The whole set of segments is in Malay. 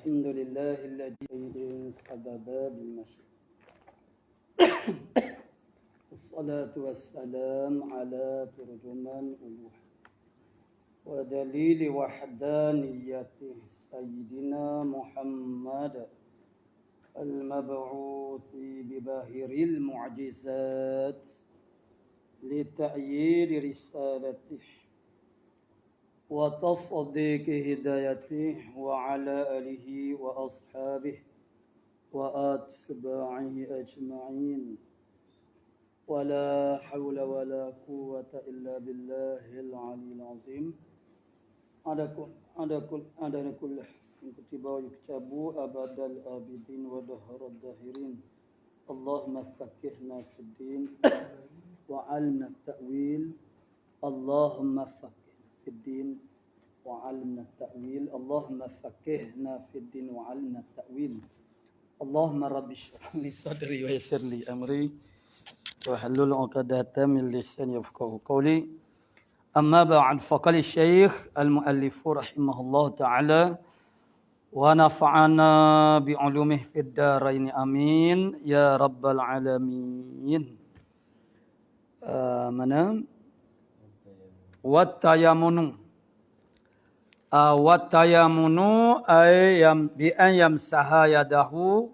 الحمد لله الذي سبب بالمشي الصلاة والسلام على ترجمان ألوح ودليل وحدانيته سيدنا محمد المبعوث بباهر المعجزات لتأييد رسالته وتصديق هدايته وعلى آله وأصحابه وأتباعه أجمعين ولا حول ولا قوة إلا بالله العلي العظيم ada kullah kutiba yuktabu abadal abidin wa dahrad dahirin Allahumma faqqihna fid din wa 'allimna at-ta'wil Allahumma faqqihna fid din wa 'allimna at-ta'wil Allahumma faqqihna fid din wa 'allimna at-ta'wil Allahumma rabbi shrah li sadri wa yassir li amri wa halul 'uqdatam min lisani yafqahu qawli. Amma ba'd, faqala Syekh al-muallif rahimahullah taala wa nafa'ana bi 'ulumihi fid dharain amin ya rabbal alamin. Mana wattayamunu ay bi an yamsaha yadahu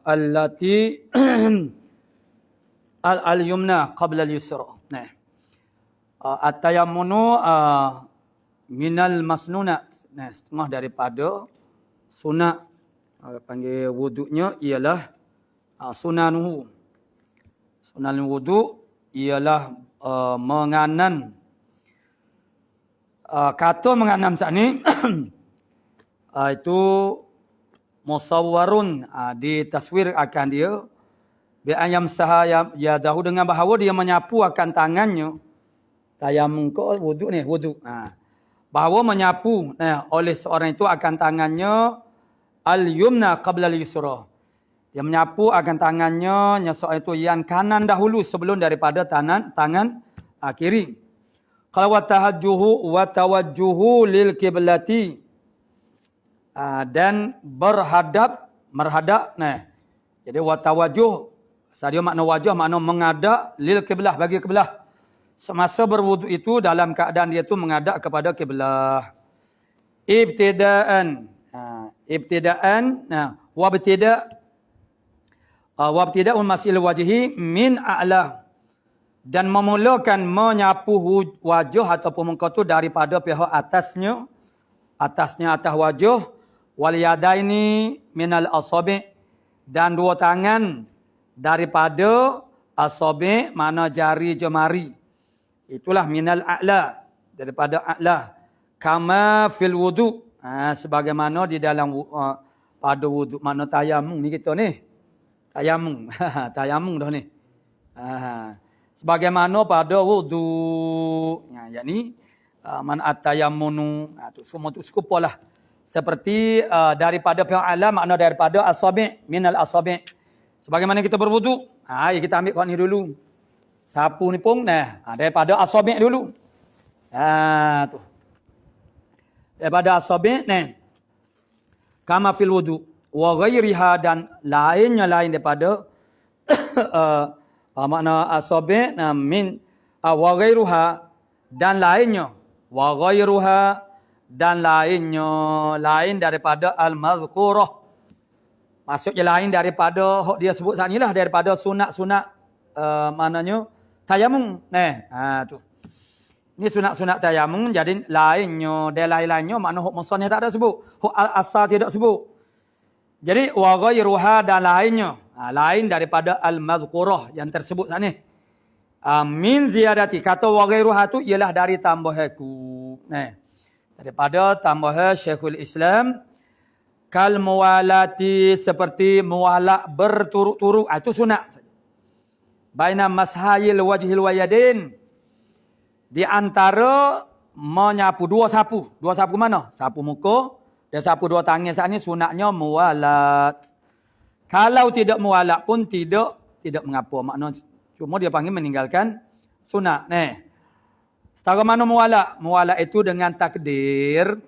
allati al-yumna qabla al-yusra. Nah, at-tayammunu minal masnunat. Nah, setengah daripada sunat. Panggil wuduknya ialah sunanuhu. Sunan wuduk ialah menganan. Kata menganan saat ni itu musawwarun, ditaswir akan dia bi ayam sahaya yadahu, dengan bahawa dia menyapu akan tangannya. Tayamum ko wuduk ni, wuduk. Bahawa menyapu oleh seorang itu akan tangannya al-yumna qabla al-yusra. Dia menyapu akan tangannya seorang itu yang kanan dahulu sebelum daripada tangan kiri. Kalau wa tawajjuhu lil qiblati, dan merhadap. Jadi wa tawajjuh sadia makna wajah, makna menghadap, lil qiblah, bagi qiblah. Semasa berwuduk itu dalam keadaan dia itu menghadap kepada qiblah. Ibtidaan. Wabtida'un masil wajhi min a'la, dan memulakan menyapu wajah ataupun muka itu daripada pihak atasnya atas wajah, wal yadaini minal asabi', dan dua tangan daripada asabi', mana jari jemari. Itulah minal a'la, daripada a'la. Kama fil wudu, sebagaimana di dalam pada wudu. Mana tayamum ni kita ni. Tayamum. Tayamum dah ni. Sebagaimana pada wudu. Yakni man at-tayammunu. Semua tu sekupalah. Seperti daripada pihak a'la, makna daripada asabi', minal asabi'. Sebagaimana kita berwudu. Kita ambil kat ni dulu. Sapu ni pun daripada asabi' dulu. Tu. Daripada asabi' kama fil wudu wa ghairiha, dan lain daripada makna asabi' min wa ghairuha, dan lainnya. Wa ghairuha, dan lainnya, lain daripada al-mazkurah. Maksudnya lain daripada dia sebut saat ni lah, daripada sunat-sunat maknanya tayamum. Tu. Ini sunat-sunat tayamum, jadi lainnya, dia lain-lainnya, makna hukm musannif tak ada sebut. Hukm al-asal tidak sebut. Jadi wa ghairuha, dan lainnya, lain daripada al-mazkurah yang tersebut saat ni. Min ziyadati, kata wa ghairuha tu ialah dari tambahanku. Daripada tambahan Syekhul Islam, kal muwalati, seperti muwalak berturut-turut, itu sunat. Baina mashayil wajhil wayadin, di antara menyapu dua sapu. Dua sapu mana? Sapu muka dan sapu dua tangan. Saat ini sunatnya muwalat. Kalau tidak muwalat pun tidak mengapa. Makna cuma dia panggil meninggalkan sunat. Setara mana muwalat? Muwalat itu dengan takdir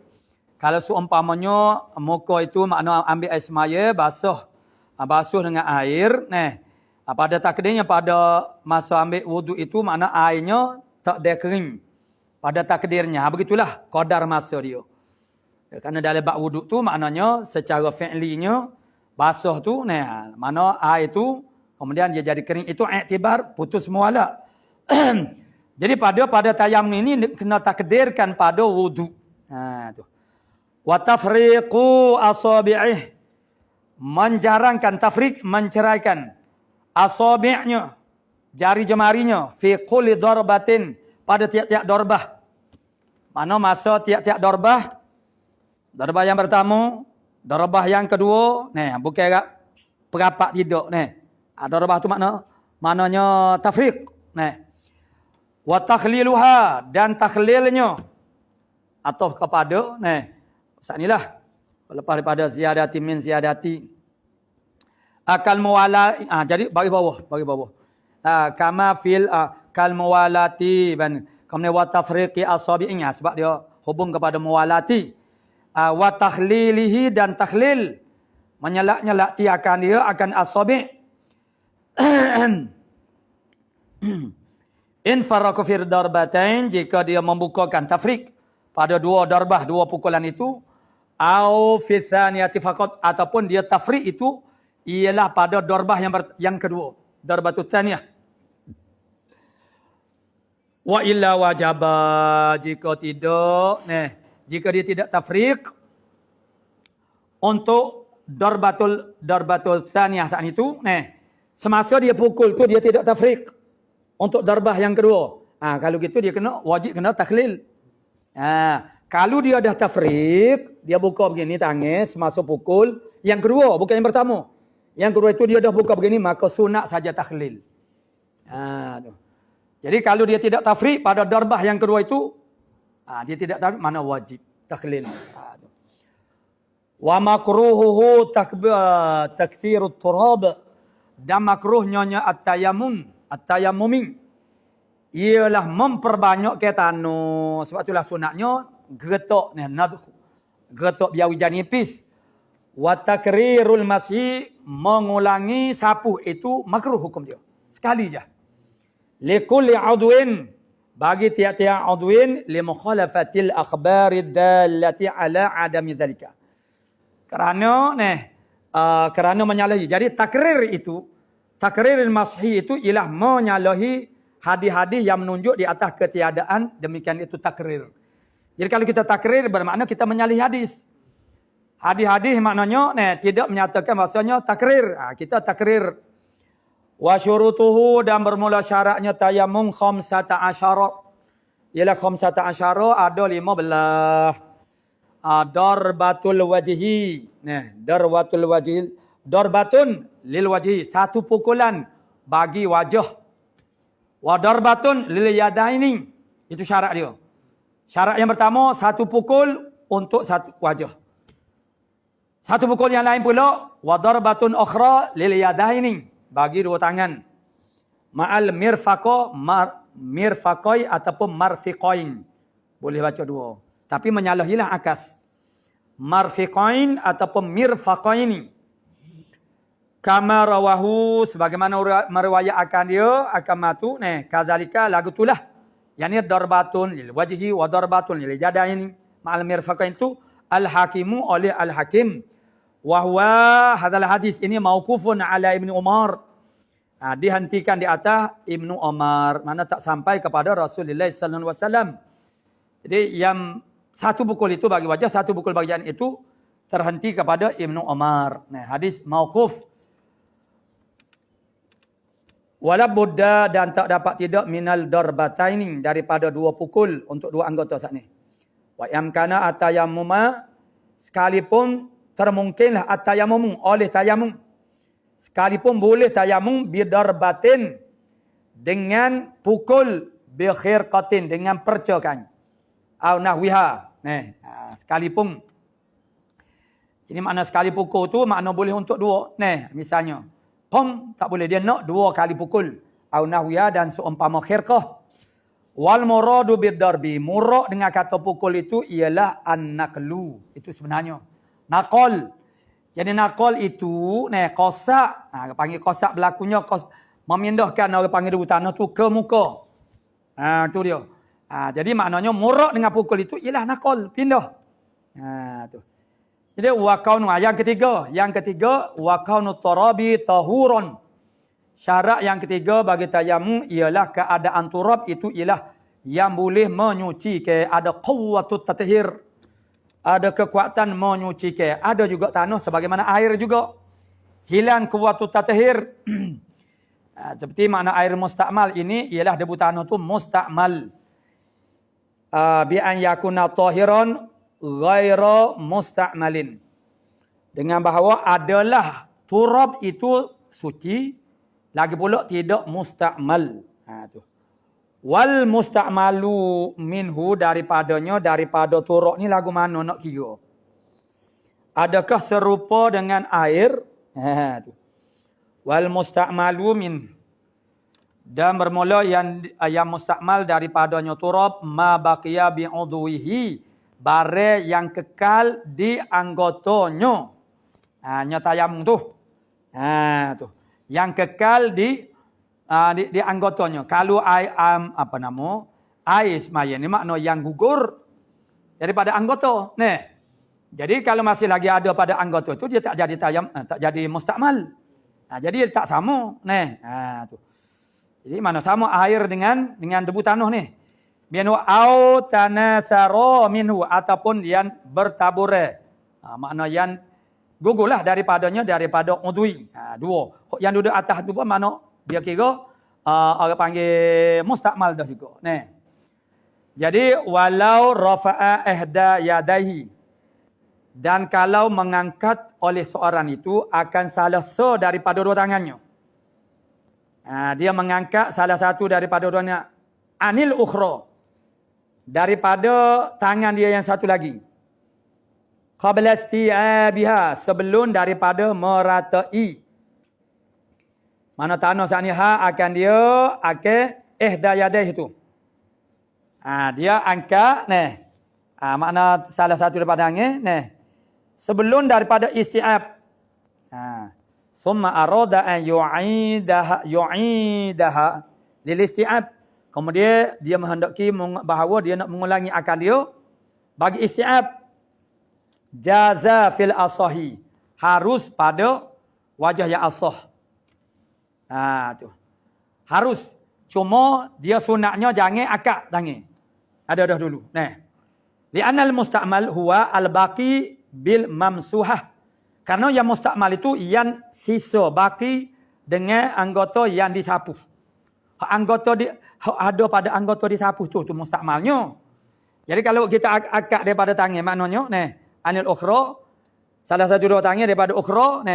Kalau seumpamanya muka itu makna ambil air semaya, basuh dengan air. Pada takdirnya pada masa ambil wuduk itu makna airnya tak ada kering. Pada takdirnya. Begitulah qadar masa dia. Kerana dalam bab wuduk tu maknanya secara fi'linya basuh tu, mana air tu kemudian dia jadi kering. Itu iktibar putus mualak. Jadi pada tayamum ini kena takdirkan pada wuduk. Tu. Wa tafriqu asabi'ih, menjarangkan, tafriq menceraikan asabi'nya, jari jemarinya, fi kulli darbatin, pada tiap-tiap darbah. Mana masa tiap-tiap darbah yang pertama, darbah yang kedua, bukan agak perapat tidak, darbah tu maknanya tafriq, wa takhliluha, dan takhlilnya atau kepada, saat inilah lepas daripada ziyadati min ziyadati akal muwala, jadi bagi bawah kama fil kal muwalati, kemudian wa tafriqi asabi'nya, sebab dia hubung kepada muwalati, wa takhlilihi, dan takhlil menyelak-nyelak akan dia akan asabi'. In faraqu fi darbatain, jika dia membukakan tafriq pada dua darbah, dua pukulan itu, au fi tsaniyati faqat, ataupun dia tafriq itu ialah pada darbah yang kedua, darbatut tsaniyah. Wa illa wajaba, jika tidak, jika dia tidak tafriq untuk darbatul tsaniyah saat itu, semasa dia pukul tu dia tidak tafriq untuk darbah yang kedua. Kalau gitu dia wajib kena takhlil. Kalau dia dah tafriq, dia buka begini tangan semasa pukul yang kedua, bukan yang pertama. Yang kedua itu dia dah buka begini, maka sunat saja takhlil. Jadi kalau dia tidak tafriq pada darbah yang kedua itu, dia tidak tafriq, mana wajib takhlil. Wa makruhuhu takthirut turab, dan makruhnya at-tayammum ialah memperbanyakkan tanah. Sebab itulah sunatnya getok getok biar hujan nipis. Wa takrirul masih, mengulangi sapu, itu makruh hukum dia. Sekali je. Likulli udwin, bagi tiap-tiap udwin, li mukhalafatil akhbarid dallati ala adami dzalika. Kerana menyalahi. Jadi takrirul masih itu ialah menyalahi hadis-hadis yang menunjuk di atas ketiadaan, demikian itu takrir. Jadi kalau kita takrir bermakna kita menyalahi hadis. Hadis-hadis maknanya tidak menyatakan bahasanya takrir. Kita takrir. Wa syurutuhu, dan bermula syaratnya tayammum 15. Ialah 15 ada 15. Darbatul wajhi. Darbatul wajhi. Darbatun lil wajhi, satu pukulan bagi wajah. Wa darbatun lil yadaini, itu syarat dia. Syarat yang pertama, satu pukul untuk satu wajah. Satu pukul yang lain pula, wa darbatun ukhra lil yadaini, bagi dua tangan. Ma'al mirfaqai ataupun marfiqain. Boleh baca dua. Tapi menyalahilah akas. Marfiqain ataupun mirfaqaini. Kama rawahu, sebagaimana meriwayatkan dia akan matu, kadzalika lagu itulah. Yani darbatun lil wajhi wa darbatun lil yadaini ma'al mirfaqain, itu al-hakimu oleh al-hakim. Wa huwa hadzal hadis ini mauqufun ala Ibnu Umar. Dihentikan di atas Ibnu Umar, mana tak sampai kepada Rasulullah sallallahu alaihi wasallam. Jadi yang satu pukul itu bagi wajah, satu pukul bagian itu terhenti kepada Ibnu Umar. Hadis mauquf. Wala budda, dan tak dapat tidak minal darbataini, daripada dua pukul untuk dua anggota saat ni. Wa yamkana atayammuma, sekalipun termungkinlah atayammum oleh tayamum, sekalipun boleh tayamum bidarbatin, dengan pukul bi khirqatin, dengan percakan, au nahwiha, sekalipun. Ini makna sekali pukul tu makna boleh untuk dua. Misalnya tak boleh, dia nak dua kali pukul. Au nahwiya, dan seumpama khirqah. Wal muradu bidarbi, murad dengan kata pukul itu ialah an-naqlu. Itu sebenarnya naqal. Jadi naqal itu qasak. Panggil qasak berlakunya memindahkan orang panggil debu tanah tu ke muka. Tu dia. Jadi maknanya murad dengan pukul itu ialah naqal, pindah. Tu. Jadi wa kaunu yang ketiga wa kaunu turabi tahuron. Syarat yang ketiga bagi tayamum ialah keadaan turab itu ialah yang boleh menyuci ke, ada quwwatut tathhir. Ada kekuatan menyuci ke. Ada juga tanah sebagaimana air juga. Hilang quwwatut tathhir. Seperti makna air mustakmal ini ialah debu tanah tu mustakmal. Bi an yakuna tahiran ghaira mustakmalin. Dengan bahawa adalah turab itu suci, lagi pula tidak mustakmal. Tu. Wal mustakmalu minhu daripada turab ni lagu mana nak kira? Adakah serupa dengan air? Tu. Wal mustakmalu min. Dan bermula yang mustakmal daripadanya turab ma baqiya bi udwihi, barang yang kekal di anggotanya. Tayamum tu. Tu. Yang kekal di anggotanya. Kalau air semaya ni makna yang gugur daripada anggota. Jadi kalau masih lagi ada pada anggota tu dia tak jadi tak jadi mustakmal. Jadi tak sama. Tu. Jadi mana sama air dengan debu tanah ni. Bianu au tanasara minhu, ataupun yang bertabur. Makna yang gugurlah daripada udwi. Dua. Yang duduk atas tu pun mana dia kira orang panggil mustakmal dah juga. Jadi walau rafa'a ihda yadaihi, dan kalau mengangkat oleh seorang itu akan salah daripada dua tangannya. Dia mengangkat salah satu daripada duanya anil ukhra, daripada tangan dia yang satu lagi. Qabla isti'abiha, sebelum daripada meratai. Mana tanah saniha akan dia ihda yadaih itu. Dia angkat makna salah satu daripada tangan sebelum daripada isti'ab. Summa arada an yu'idaha lil isti'ab. Kemudian dia menghendaki bahawa dia nak mengulangi akal dia bagi isti'ab. Jaza fil asahi, harus pada wajah yang asah. Tu. Harus. Cuma dia sunatnya jangan akak tangan. Ada dah dulu. Li'anal mustakmal huwa al-baqi bil mamsuhah. Karena yang mustakmal itu yang sisa baki dengan anggota yang disapu. Anggota ada pada anggota disapu tu mustakmalnya. Jadi kalau kita akak daripada tangan maknanya anil ukhra, salah satu dua tangan daripada ukhra,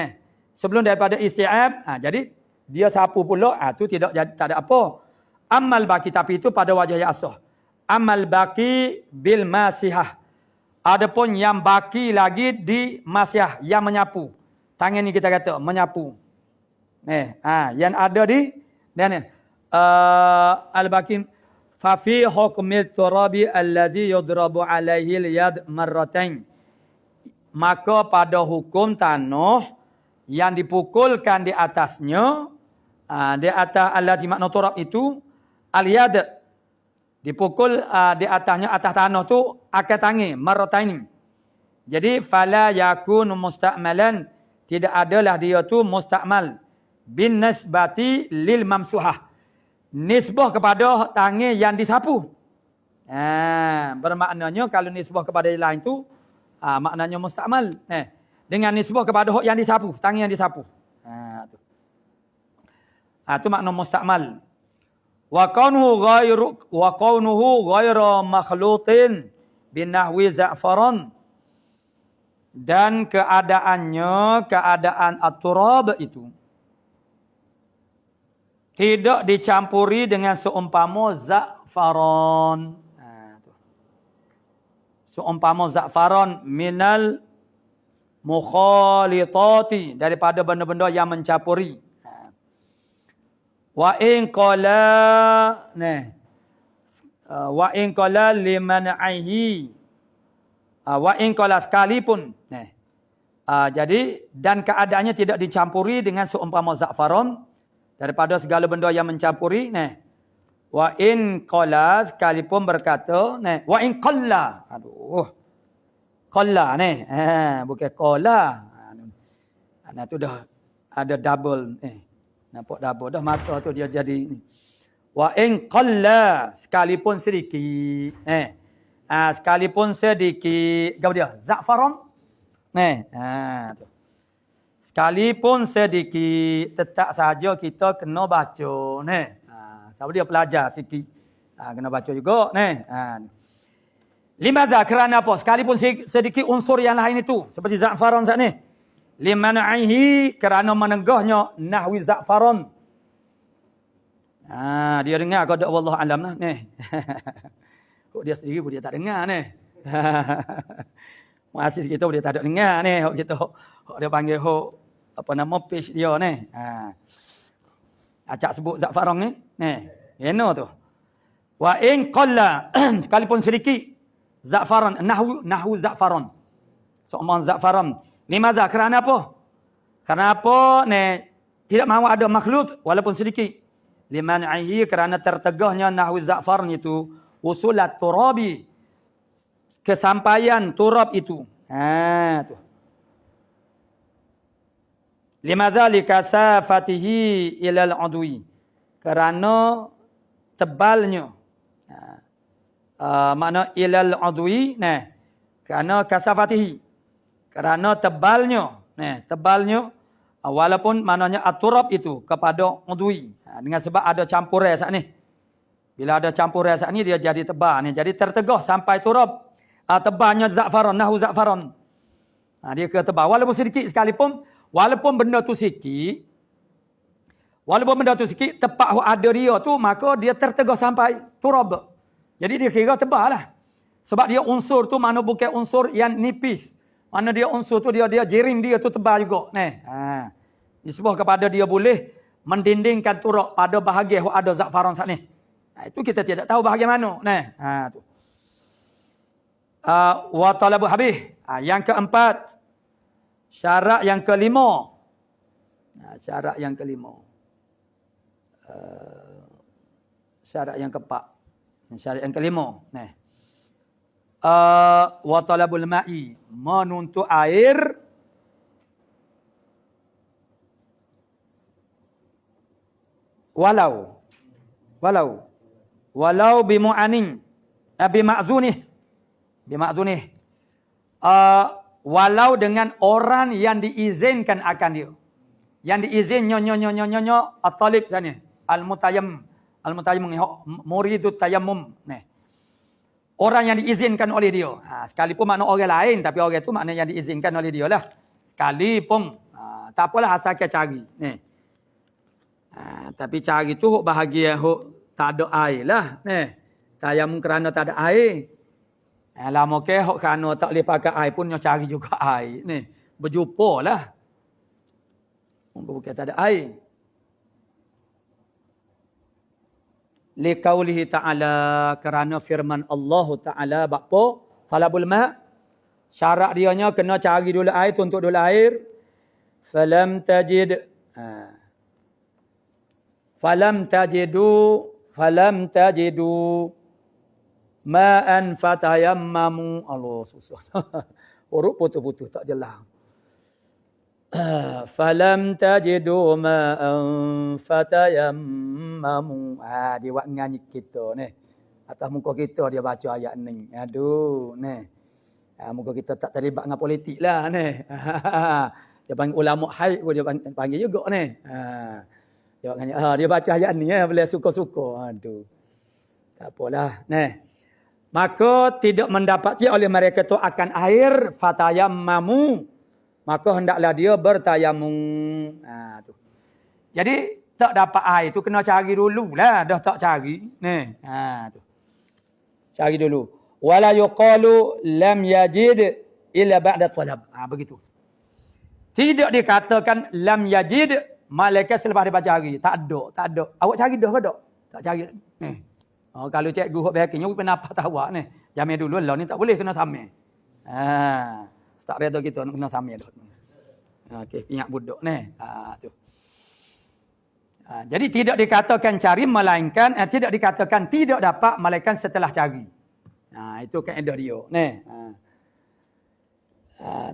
sebelum daripada isti'ab, jadi dia sapu pula, tu tak ada apa. Amal baki, tapi itu pada wajah yang asah. Amal baki bil masihah. Adapun yang baki lagi di masihah, yang menyapu. Tangan ni kita kata menyapu. Yang ada di al baki fa fi hukmil turabi allazi yudrabu alaihi al-yad marratain. Maka pada hukum tanah yang dipukulkan di atasnya, di atas allati makna turab itu, al-yad, dipukul di atasnya, atas tanah tu akal tangan marratain. Jadi fala yakun mustakmalan, tidak adalah dia tu mustakmal bin nisbati lil mamsuhah, nisbah kepada tangan yang disapu. Bermaknanya kalau nisbah kepada yang lain tu maknanya mustakmal. Dengan nisbah kepada hak yang disapu, tangan yang disapu. Tu makna mustakmal. Wa kaunuhu ghairu makhlutin binahwi za'faran. Dan keadaan at-turab itu tidak dicampuri dengan seumpama za'faran. Seumpama za'faran minal mukhalitati, daripada benda-benda yang mencampuri. Wa in qala Wa in qala liman'ihi. Wa in qala sekalipun. Jadi dan keadaannya tidak dicampuri dengan seumpama za'faron daripada segala benda yang mencampuri. Wa in qala sekalipun berkata. Wa in qalla. Qalla bukan qala. Tu dah ada double. Nampak double dah mata tu dia jadi ni. Wa in qalla sekalipun sedikit. Sekalipun sedikit. Apa dia? Za'faron. Tu. Sekalipun sedikit tetap saja kita kena baca. Siapa dia pelajar sikit. Kena baca juga. Limadha kerana apa? Sekalipun sedikit unsur yang lain itu. Seperti za'faron saat ni. Liman'ihi kerana menegahnya nahwi za'faron. Dia dengar kau dak wallahu alam lah ni. Kok dia sendiri pun dia tak dengar ni. Muassis kita pun dia tak ada dengar ni. Hok kita hok dia panggil hok apa nama page dia ni. Acak sebut za'faron ni. Eno tu. Wa in qalla sekalipun sedikit za'faron nahwu za'faron. Seumpama za'faron. Limadha kerana apa? Kerana apa tidak mahu ada makhluk walaupun sedikit. Liman'ihi kerana tertegahnya nahwu za'faron itu usulat turabi. Kesampaian turab itu. Tu. Limadha likasafatihi ilal udwi. Kerana tebalnya. Makna ilal udwi. Kerana kasafatihi. Kerana tebalnya. Tebalnya. Walaupun maknanya aturab itu kepada udwi. Dengan sebab ada campur saat ni. Bila ada campur saat ni dia jadi tebal. Jadi tertegah sampai turab. Tebalnya za'faron. Nahu za'faron. Dia ke tebal. Walaupun sedikit sekalipun. Walaupun benda tu sikit. Walaupun benda tu sikit. Tepat ada dia tu. Maka dia tertegah sampai turab. Jadi dia kira tebal lah. Sebab dia unsur tu mana bukan unsur yang nipis. Mana dia unsur tu dia jirim dia tu tebal juga. Disebut kepada dia boleh mendindingkan turab pada bahagian ada za'faron saat ni. Itu kita tidak tahu bahagian mana. Tu. Wa talabu habih. Yang keempat. Syarat yang kelima. Syarat yang kelima. Syarat yang keempat. Syarat yang kelima. Wa talabul ma'i. Menuntut air. Walau bimu'anin. Bima'zunih. Walau dengan orang yang diizinkan akan dia. Yang diizin nyo at-talib sana. Al-mutayammum muridut tayammum. Orang yang diizinkan oleh dia. Sekalipun makna orang lain tapi orang tu makna yang diizinkan oleh dia lah. Sekalipun tak apalah asalkan cari. Tapi cari tu bahagia tak ada air lah. Tayammum kerana tak ada air. Lama ke hok kerana tak boleh pakai air pun cari juga air. Berjumpa lah. Bukan tak ada air. Liqaulihi ta'ala kerana firman Allah Ta'ala bakpo talabul ma' syarat dianya kena cari dulu air tuntut dulu air falam tajidu ma'an fatayammamu. Allah susah. Huruf putus-putus tak jelas. Falam tajidu ma'an fatayammamu. Dia buat nyanyi kita ni. Atas muka kita dia baca ayat ni. Aduh ni. Muka kita tak terlibat dengan politik lah ni. Dia panggil ulama haid pun dia panggil juga ni. Dia baca ayat ni boleh suka-suka. Aduh. Tak apalah. Maka tidak mendapati oleh mereka tu akan air fatayammamu. Maka hendaklah dia bertayamum. Tu. Jadi tak dapat air tu kena cari dulu lah. Dah tak cari. Tu. Cari dulu. Wala yuqalu lam yajid illa ba'da talab. Begitu. Tidak dikatakan lam yajid malaikat selepas dia cari. Tak ada. Awak cari dah ke tak? Tak cari. Kalau cikgu hok behakinya pernah apa tahu ni. Jamil dulu lah ni tak boleh kena samil. Tak reda kita kena samil dah. Okey, ingat budak ni. Tu. Jadi tidak dikatakan cari melainkan tidak dikatakan tidak dapat melainkan setelah cari. Itu kaedah dia. Ni.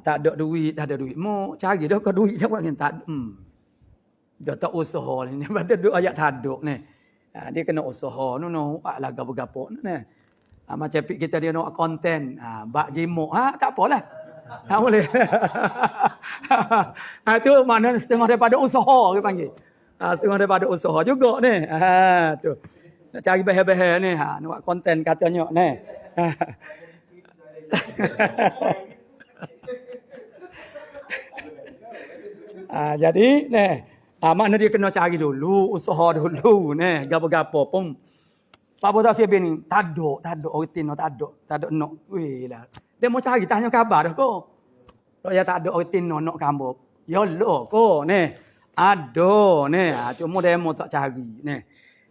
Tak ada duit, Mu cari dah kau duit siapa kan tak. Dah tak usaha ni. Pada duk ayat taduk ni. Dia kena usaha no lah gapo-gapo ni. Macam kita dia nak konten, bak jimuk, tak apalah. Tak boleh. Itu maknanya setengah daripada usaha dia panggil. Setengah daripada usaha juga ni. Tu. Nak cari bahaya-bahaya ni, nak buat konten katanya ni. Jadi ni makna dia kena cari dulu, usaha dulu ni, gapo-gapo pun. Apa tak siap ni? Tak ada oritin, tak ada nak. Weh lah. Dia mau cari tanya khabar dah ko. Kalau ya tak ada oritin nak kamu. Ya lo ko ni. Ada ni. Cuma dia mau tak cari ni.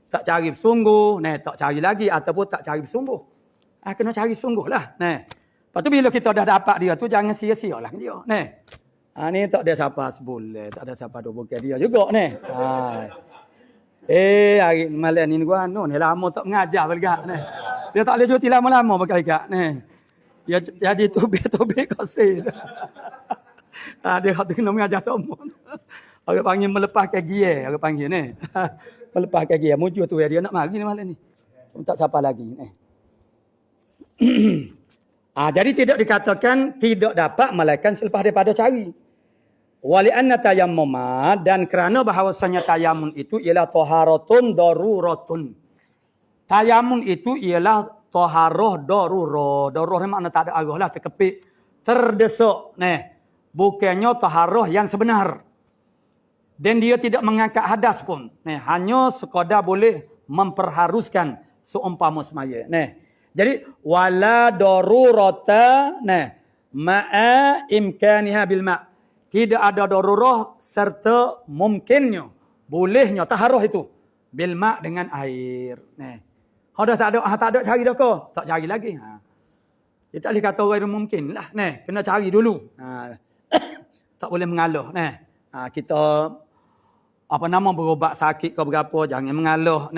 Tak cari sungguh, ni tak cari lagi ataupun tak cari sungguh. Kena cari sungguh lah. Ni. Lepas tu bila kita dah dapat dia tu jangan sia-sia lah dia. Ni. Ni tak ada siapa sebulan, tak ada siapa 2 bulan dia juga ni. Hari malam ni gua ni lama tak mengajar belgak ni. Dia tak boleh cuti lama-lama berkali-kali ni. Dia jadi tubik kasih. Dia kena mengajar semua. Orang panggil melepaskan gear, orang panggil ni. Melepaskan gear, mujur tu dia nak mari ni malam ni. Tak siapa lagi ni. Jadi tidak dikatakan tidak dapat melainkan selepas daripada cari. Wali anna tayammuma, dan kerana bahawasanya tayamun itu ialah taharatun daruratun. Tayamun itu ialah taharah darurah. Darurah ni makna tak ada arah lah, terkepit, terdesak. Bukannya taharah yang sebenar. Dan dia tidak mengangkat hadas pun. Hanya sekadar boleh memperharuskan seumpama semaya. Jadi wala darurata ma'a imkaniha bil ma'. Tidak ada darurah serta mungkinnya, bolehnya taharah itu bil ma' dengan air. Dah tak ada cari dah ko. Tak cari lagi. Dia tak boleh kata orang mungkin lah. Kena cari dulu. Tak boleh mengalah. Kita berubat sakit ke berapa, jangan mengalah.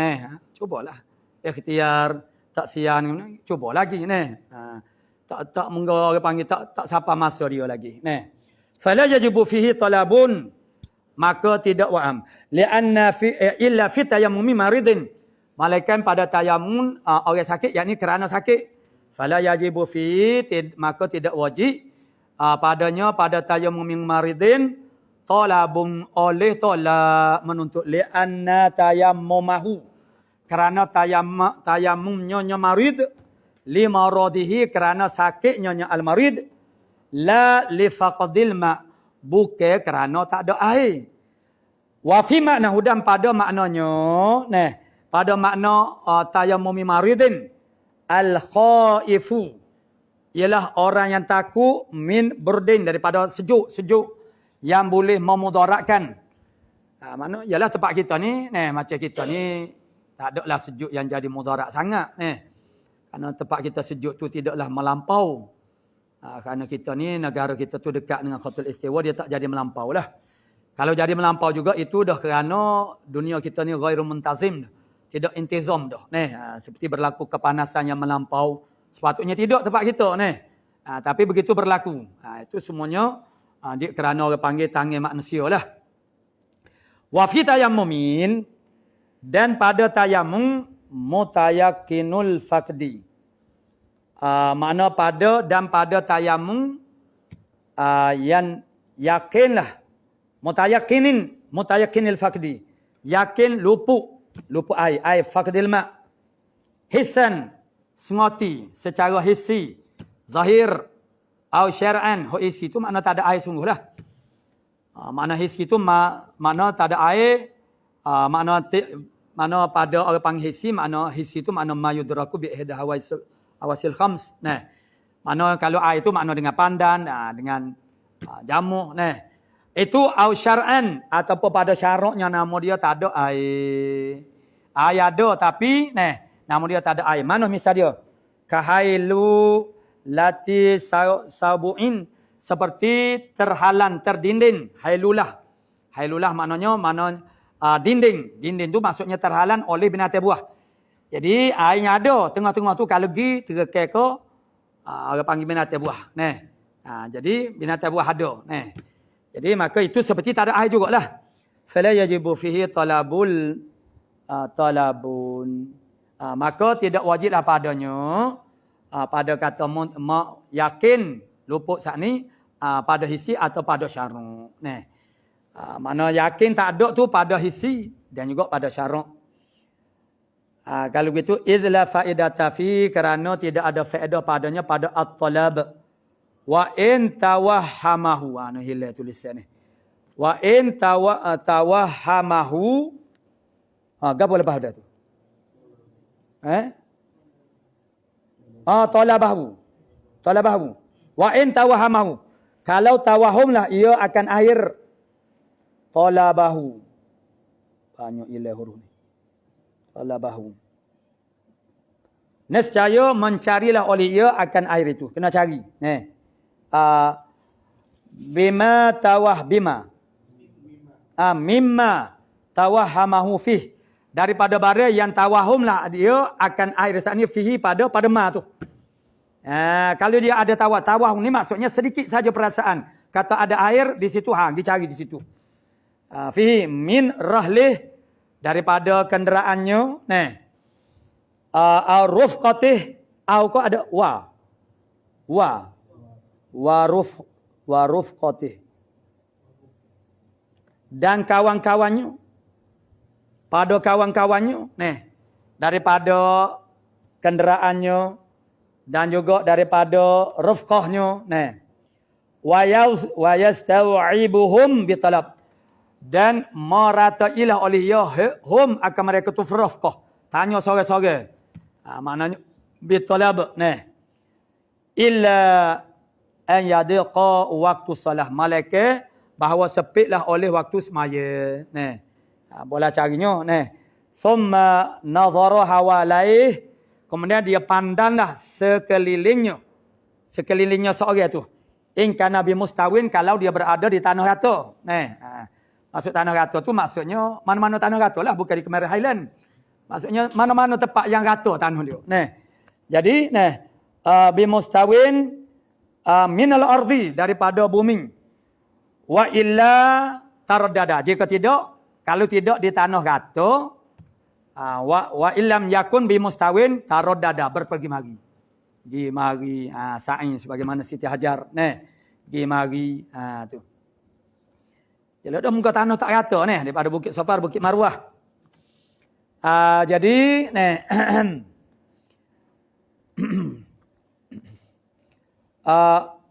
Cubalah. Ikhtiar. Tak sian, cuba lagi tak mengga orang panggil tak siapa masa dia lagi fala yajibu fihi talabun, maka tidak wa'am li'anna fi illa fi tayammumi maridin, malaikat pada tayamun orang sakit, yakni kerana sakit. Fala yajibu fihi, maka tidak wajib padanya pada tayammumi maridin talabun, oleh tolak menuntut li'anna tayammumahu, kerana tayamumnya marid limaradihi, kerana sakitnya al-marid, la li faqdil ma, bukan kerana tak ada air. Wa fi makna hudan, pada maknanya pada makna tayamumi maridin al-khaifu, ialah orang yang takut min burdin, daripada sejuk yang boleh memudaratkan. Makna ialah tempat kita ni macam kita ni tak adalah sejuk yang jadi mudarat sangat Kerana tempat kita sejuk tu tidaklah melampau. Kerana kita ni, negara kita tu dekat dengan Khatul Istiwa, dia tak jadi melampau lah. Kalau jadi melampau juga, itu dah kerana dunia kita ni ghairu muntazim. Tidak intizam dah. Seperti berlaku kepanasan yang melampau. Sepatutnya tidak tempat kita. Tapi begitu berlaku. Itu semuanya kerana orang panggil tangan manusia lah. Wa fi tayammumin, dan pada tayamum mutayakinul faqdi. Makna pada tayamum yang yakinlah, mutayakinil faqdi, yakin luput air faqdil ma', hisan sengoti secara hissi, zahir atau syar'an, hissi itu makna tak ada air sungguhlah. Makna hissi itu makna tak ada air, makna pada orang panggil hissi, makna hissi itu makna mayudraku bi ihda awasil khams. Makna kalau air itu makna dengan pandan, dengan jamu. Itu au syar'an, ataupun pada syaratnya nama dia tak ada air. Air ada tapi namun dia tak ada air. Mana misal dia? Kahailu lati sabuin, seperti terhalan, terdinding. Hailulah maknanya dinding. Dinding tu maksudnya terhalan oleh binatang buah. Jadi airnya ada, tengah-tengah tu kalau pergi terkekeh ke orang panggil binatang buah. Jadi binatang buah ada. Jadi maka itu seperti tak ada air jugalah. Fala yajibu fihi talabun. Maka tidak wajiblah padanya pada kata yakin luput saat ni pada hisi atau pada syarak. Mana yakin tak ada tu pada hisi dan juga pada syarak. Kalau begitu idla faidata fi, kerana tidak ada faedah padanya pada at-talab. Wa in tawahhamahu, hilang tulisan ni. Wa in tawahhamahu, apa lepas dah tu? Talabahu. Wa in tawahhamahu. Kalau tawahumlah ia akan air. Talabahu. Banyak ilah huruf ni. Talabahu. Nescaya mencarilah oleh ia akan air itu. Kena cari. Mimma tawahhamahu fih. Daripada barang yang tawahumlah dia akan air saatnya fihi pada ma tu. Kalau dia ada tawahum ni maksudnya sedikit saja perasaan. Kata ada air di situ, dicari di situ. Fihi min rahlih, daripada kenderaannya. Rufqatih, kau ada rufqatih. Dan kawan-kawannya. Pada kawan-kawannya, daripada kenderaannya dan juga daripada rufqahnya, wa yastawibuhum bitalab, dan meratailah oleh ia hum akan mereka tu rufqah. Tanya sore-sore. Maknanya bitalab, illa an yadiqa waktu salah, malaikat bahawa sepitlah oleh waktu semaya. Boleh carinya. Summa nazara hawalaih, kemudian dia pandanglah sekelilingnya. Sekelilingnya seorang tu. In kana bi mustawin, kalau dia berada di tanah rata. Maksud tanah rata tu maksudnya mana-mana tanah rata lah, bukan di Kemarin Highland. Maksudnya mana-mana tempat yang rata tanah dia. Jadi bi mustawin minal ardi, daripada bumi. Wa illa taraddada, jika tidak, kalau tidak di tanah rata, wa illam yakun bi mustawin taraddada, berpergi mari. Pergi mari sa'i sebagaimana Siti Hajar. Pergi mari tu. Jadi dah muka tanah tak rata daripada Bukit Safar, Bukit Marwah. Jadi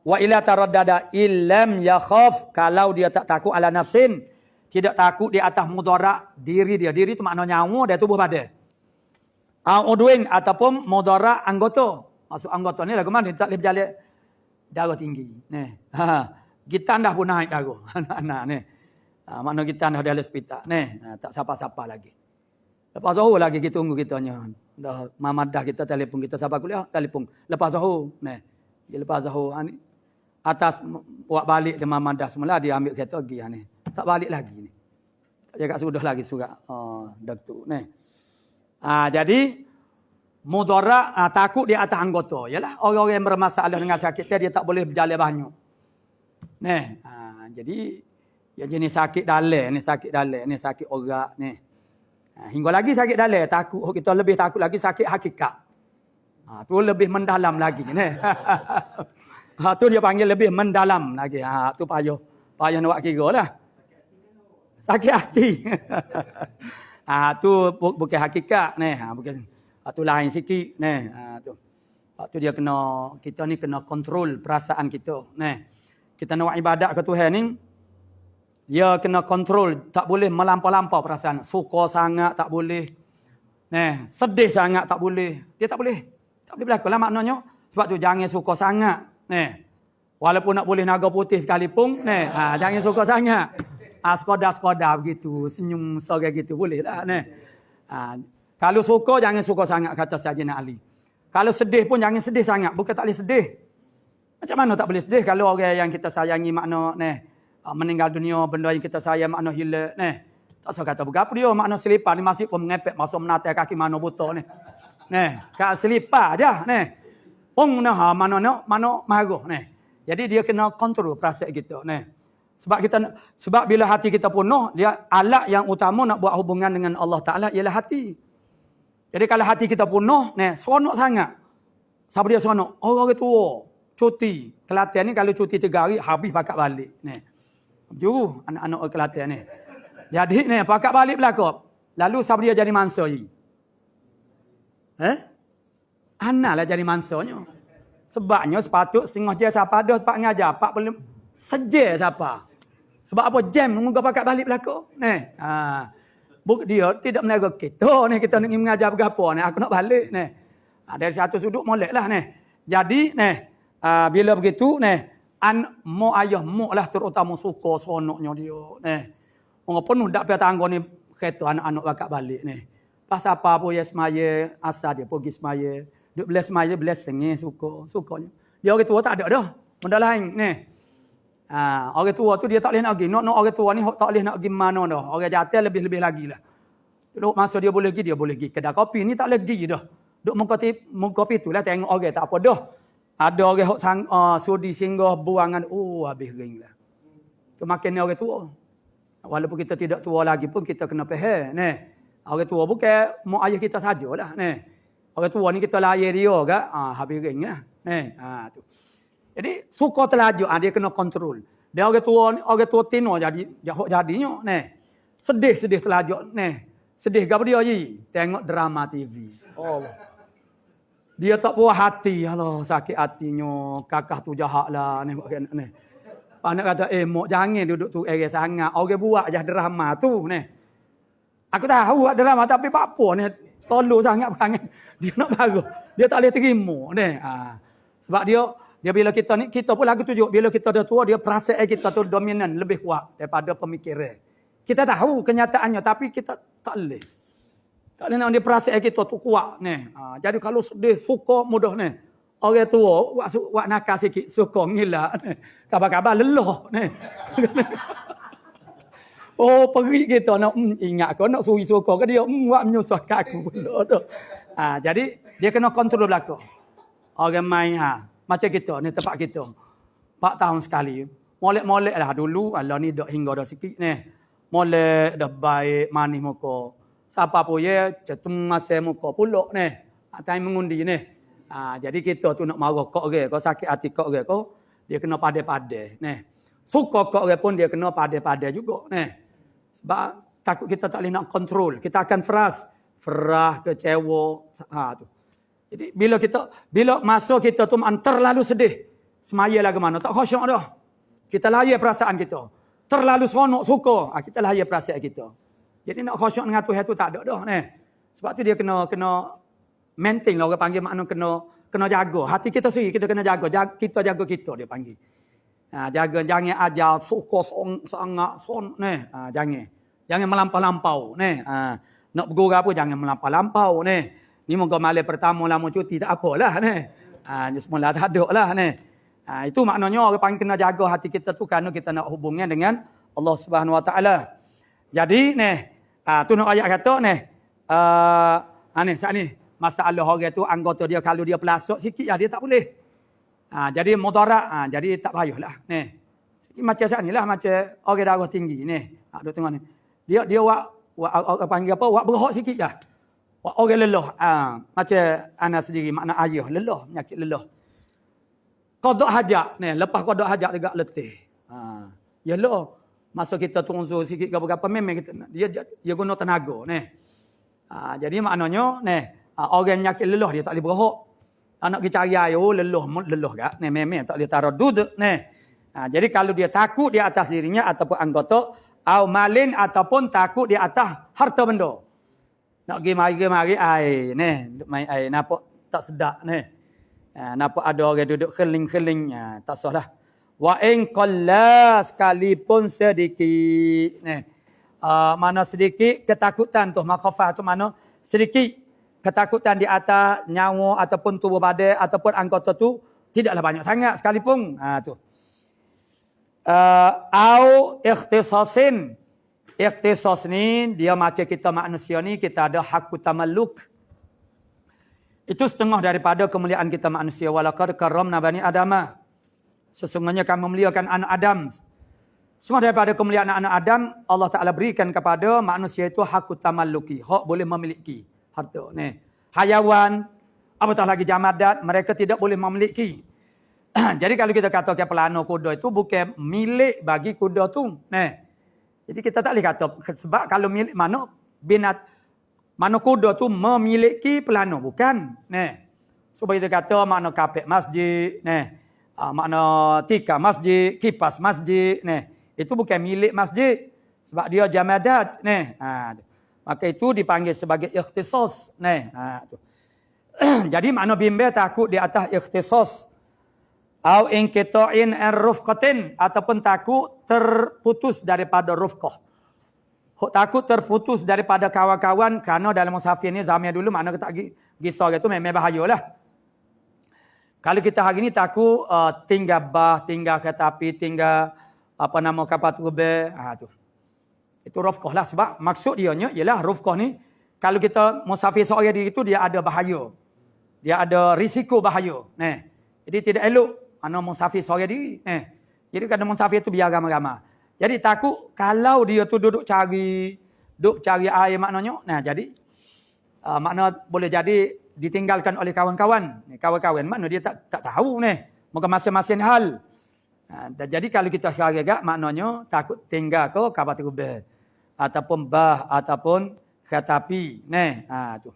wa ila taraddada illam yakhaf, kalau dia tak takut ala nafsin, tidak takut di atas mudarat diri dia. Diri itu maknanya nyawa dan tubuh badan. Udwin ataupun mudarat anggota. Maksud anggota ni lagu mana dia tak boleh berjalan darah tinggi. Kita dah pun naik darah. Anak-anak ni. Makna kita dah di hospital. Tak siapa-siapa lagi. Lepas zuhur lagi kita tunggu kitanya. Dah mamadah kita telefon kita siapa kuliah, telefon. Lepas zuhur. Lepas zuhur atas buat balik dia mamadah semula, dia ambil kereta pergi ni. Tak balik lagi ni. Tak jaga sudah lagi surat doktor ni. Jadi mudarat takut di atas anggota. Yalah orang-orang yang bermasalah dengan sakit dia tak boleh berjalan banyak. Jadi yang jenis sakit dalam, ni sakit dalam, ni sakit orak ni. Hingga lagi sakit dalam, takut kita lebih takut lagi sakit hakikat. Tu lebih mendalam lagi ni. Tu dia panggil lebih mendalam lagi. Tu payah nak buat kira lah. Sakit hati. Tu bukan hakikat ni. Bukan. Tu lain sikit ni. Tu dia kita ni kena kontrol perasaan kita. Kita nak buat ibadat ke Tuhan ni, dia kena kontrol, tak boleh melampau-lampau perasaan. Suka sangat tak boleh. Sedih sangat tak boleh. Dia tak boleh. Tak boleh berlaku lah maknanya. Sebab tu jangan suka sangat. Walaupun nak boleh naga putih sekalipun, jangan suka sangat. Sekodar-sekodar begitu, senyum sore gitu boleh lah. Kalau suka, jangan suka sangat, kata Sayyidina Ali. Kalau sedih pun jangan sedih sangat. Bukan tak boleh sedih. Macam mana tak boleh sedih kalau orang yang kita sayangi makna meninggal dunia, benda yang kita sayang makna hilang. Tak usah kata berapa dia makna selipar ni masih pun mengepek masuk menatai kaki mana buta ni. Kat selipar aja Pung mana marah Jadi dia kena kontrol perasaan kita Sebab bila hati kita penuh, dia alat yang utama nak buat hubungan dengan Allah Taala ialah hati. Jadi kalau hati kita penuh, seronok sangat. Siapa dia seronok? Orang tua, cuti. Kelatihan ni kalau cuti 3 hari, habis pakat balik. Juru anak-anak Kelatihan ni. Jadi pakat balik belakang. Lalu siapa dia jadi mangsa ni? Anak lah jadi mangsanya. Sebabnya sepatut setengah je siapa ada pak ngajar, pak belum seje siapa. Sebab apa? Jam muka pakat balik belakang. Buk dia tidak menegur kita kita nak mengajar berapa aku nak balik dari satu sudut molek lah Jadi bila begitu mak ayah mak lah terutama suka seronoknya dia orang penuh dak pi tangga ni kereta anak-anak bakal balik pas apa pun ya semaya asal dia pergi semaya duk belas semaya belas sengih sukanya dia orang tua tak ada dah benda lain orang tua tu dia tak boleh nak pergi. Nak orang tua ni tak boleh nak pergi mana dah. Orang jatuh lebih-lebih lagi lah. Duk masa dia boleh pergi kedai kopi ni tak boleh pergi dah. Duk muka kopi tu lah tengok orang tak apa dah. Ada orang sudi singgah buangan habis ring lah. Tu makin ni orang tua. Walaupun kita tidak tua lagi pun kita kena faham Orang tua bukan mak ayah kita sajalah Orang tua ni kita layan dia ke habis ring lah tu. Jadi suka terlaju dia kena kontrol. Dia orang tua tino jadinya sedih terlaju Sedih gapo dia tengok drama TV. Dia tak puas hati, Allah sakit hatinya, kakak tu jahat lah Anak kata mak jangan duduk tu sangat. Orang buat je drama tu Aku tahu buat drama tapi apa tolong sangat perangai. Dia nak bagus. Dia tak boleh terima sebab dia bila kita pun lagu tunjuk bila kita dah tua dia perasaan kita tu dominan lebih kuat daripada pemikiran. Kita tahu kenyataannya tapi kita tak boleh. Tak boleh nak dia perasaan kita tu kuat jadi kalau sedih suka mudah orang tua buat nakal sikit suka ngilak kabar-kabar lelah pergi kita nak ingat kau nak suri suka ke dia buat menyusahkan aku jadi dia kena kontrol belakang. Orang main macam kita tempat kita 4 tahun sekali molek-molek lah dulu Allah ni dak hingga dah sikit molek dah baik manis muka siapa pun cetung masa muka pulak time mengundi jadi kita tu nak marah kok orang kau sakit hati kok orang kau dia kena pandai-pandai suka kok orang pun dia kena pandai-pandai juga sebab takut kita tak boleh nak kontrol kita akan frah kecewa tu. Jadi bila masa kita tu terlalu sedih, semaya lah ke mana, tak khusyuk dah. Kita layan perasaan kita. Terlalu seronok suka, kita layan perasaan kita. Jadi nak khusyuk dengan Tuhan tu tak ada dah Sebab tu dia kena maintain lah orang panggil makna kena jaga. Hati kita sendiri kita kena jaga. Kita jaga kita dia panggil. Jangan ajar suka sangat jangan melampau-lampau nak bergurau apa jangan melampau-lampau Ni moga malam pertama lama cuti tak apalah semula tak ada lah itu maknanya orang panggil kena jaga hati kita tu kerana kita nak hubungan dengan Allah Subhanahu Wa Taala. Jadi tu nak ayat kata saat ni masalah orang tu anggota dia kalau dia pelasuk sikit dia tak boleh. Jadi mudarat jadi tak payahlah macam saat ni lah macam orang darah tinggi duk tengok ni. Dia buat panggil apa? Buat berhak sikit je. Orang lelah. Macam anak sendiri, makna ayah. Lelah, penyakit lelah. Qada hajat. Lepas qada hajat juga letih. Yalah. Masa kita tunggu sikit ke-berapa, memang kita, dia guna tenaga. Jadi maknanya, orang penyakit lelah, dia tak boleh berhak. Nak pergi cari air, lelah tak? Memang tak boleh taruh duduk. Jadi kalau dia takut di atas dirinya ataupun anggota, au malin ataupun takut di atas harta benda. Nak pergi mari air main air nampak tak sedap nampak ada orang duduk keling-keling tak salah. Wa in qalla sekalipun sedikit mana sedikit ketakutan tu makhafah tu mana sedikit ketakutan di atas nyawa ataupun tubuh badan ataupun anggota tu tidaklah banyak sangat sekalipun. Tu. Au ikhtisasin. Ikhtisas ni dia macam kita manusia ni kita ada hak tamalluk. Itu setengah daripada kemuliaan kita manusia. Walaqad karramna bani Adama. Sesungguhnya kami memuliakan anak Adam. Semua daripada kemuliaan anak Adam Allah Taala berikan kepada manusia itu hak tamalluki, hak boleh memiliki harta ni. Hayawan, apatah lagi jamadat, mereka tidak boleh memiliki. Jadi kalau kita katakan pelana kuda itu bukan milik bagi kuda tu. Jadi kita tak boleh kata sebab kalau milik mana kuda tu memiliki pelana bukan. Supaya kita kata makna kapek masjid, makna tika masjid, kipas masjid, itu bukan milik masjid sebab dia jamadat. Maka itu dipanggil sebagai ikhtisas. Jadi makna bimbang takut di atas ikhtisas. Au inqita'in ar-rufqatin ataupun takut terputus daripada rufqah. Takut terputus daripada kawan-kawan kerana dalam musafir ni zaman dulu makna tak gisau itu memang bahayalah. Kalau kita hari ni takut tinggal bah, tinggal kereta api, tinggal kapal terbang, tu. Itu rufqah lah sebab maksud dia ialah rufqah ni kalau kita musafir seorang diri itu dia ada bahaya. Dia ada risiko bahaya. Jadi tidak elok ana musafir seorang diri. Jadi kadang musafir tu biar ramai-ramai. Jadi takut kalau dia tu duduk cari air maknanya. Jadi makna boleh jadi ditinggalkan oleh kawan-kawan. Kawan-kawan makna dia tak tahu maka masing-masing hal. Jadi kalau kita harga maknanya takut tinggal ke kapal terbang ataupun bah ataupun kereta api. Tu.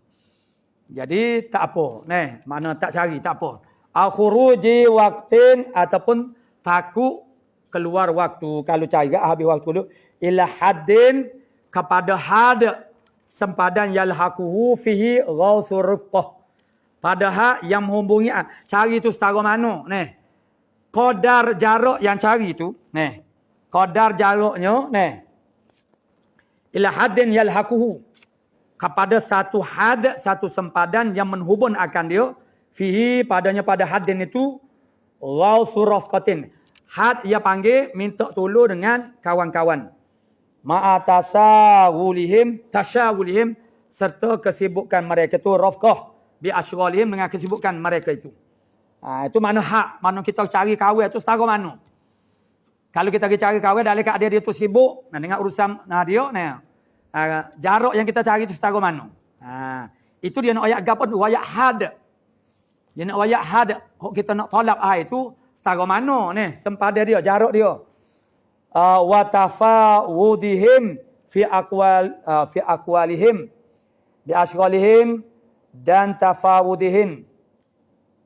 Jadi tak apa. Makna tak cari tak apa. Akhuruji waktin ataupun takut keluar waktu. Kalau cari habis waktu dulu ila haddin kepada had sempadan yalhaquhu fihi ghawsur rifqah. Pada hak yang menghubungi cari itu setara mana. Qadar jarak yang cari itu, qadar jaraknya, ila haddin yalhaquhu kepada satu had, satu sempadan yang menghubung akan dia fihi padanya pada haddin itu ghawsur rafqatin. Had ia panggil minta tolong dengan kawan-kawan. Ma'atasawulihim tasyawulihim serta kesibukan mereka itu rafqah bi asyralihim dengan kesibukan mereka itu. Itu mana hak, mana kita cari kawan itu setara mana. Kalau kita pergi cari kawan dalam keadaan dia tu sibuk dengan urusan dia, jarak yang kita cari itu setara mana. Itu dia nak ayat gapo tu, ayat had. Dia nak ayat had, kita nak tolak air itu setara mana sempadan dia, jarak dia. Wa tafawudihim fi aqwalihim bi asyralihim dan tafawudihim